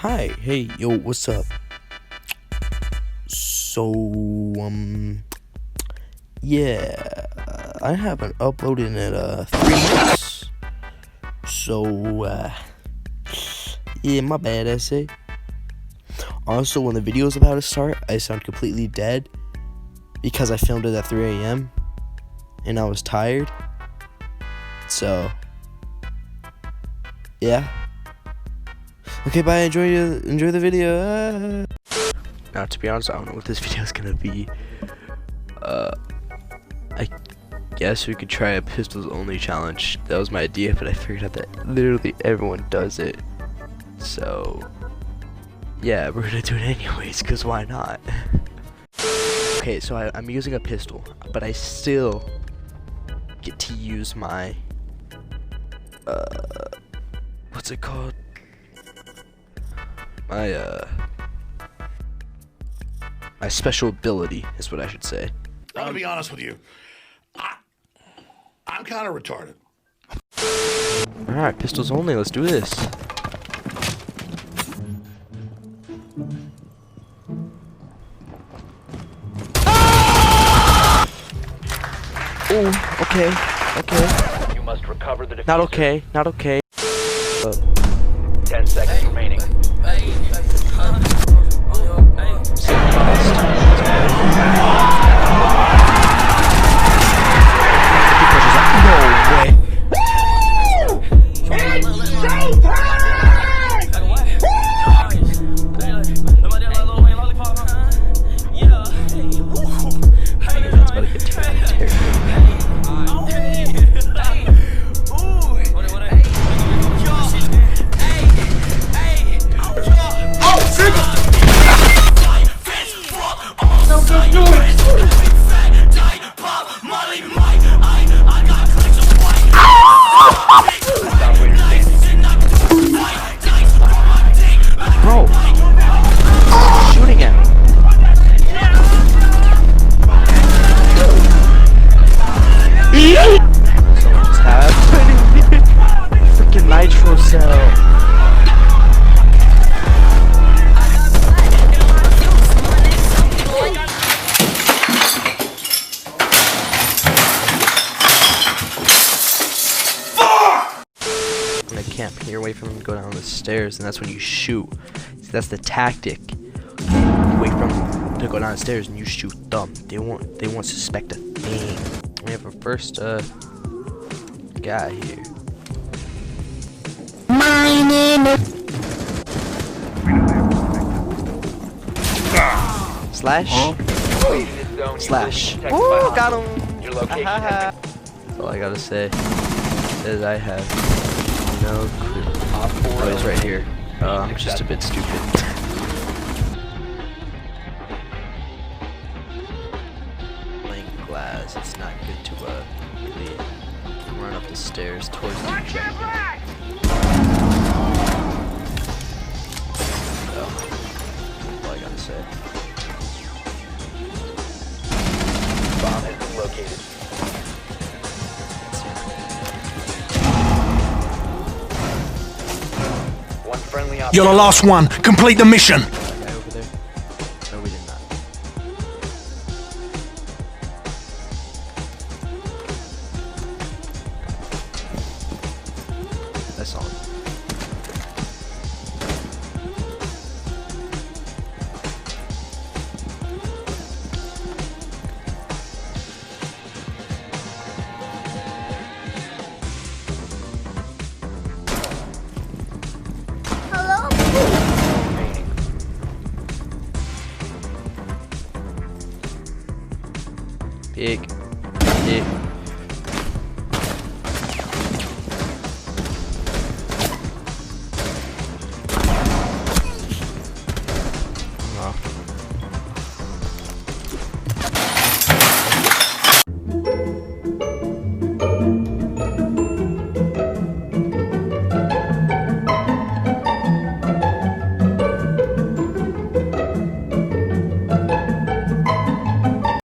Hi, hey, yo, what's up? So, yeah, I haven't uploaded in 3 months. So, yeah, my bad, essay. Also, when the video's about to start, I sound completely dead because I filmed it at 3 a.m. and I was tired. So, yeah. Okay, bye. Enjoy the video. Now, to be honest, I don't know what this video is gonna be. I guess we could try a pistols only challenge. That was my idea, but I figured out that literally everyone does it. So, yeah, we're gonna do it anyways, cause why not? Okay, so I'm using a pistol, but I still get to use my what's it called? My special ability is what I should say. I'm gonna be honest with you. I'm kind of retarded. Alright, pistols only, let's do this. Oh, okay. You must recover the diffuser. Not okay. 10 seconds remaining. Bro, shooting at me. Someone just had freaking nitro cell. I camp here, away from them, go down the stairs, and that's when you shoot. See, that's the tactic. Wait from them to go down the stairs and you shoot them. They won't suspect a thing. We have our first guy here. Slash. Slash. Ooh, got him. Your location has been. That's all I gotta say is I have no clue. Oh, he's right here. I'm just a bit stupid. Playing glass, it's not good to really run up the stairs towards the jet. So, that's all I gotta say. Bomb has been located. One friendly You're the last one. Complete the mission.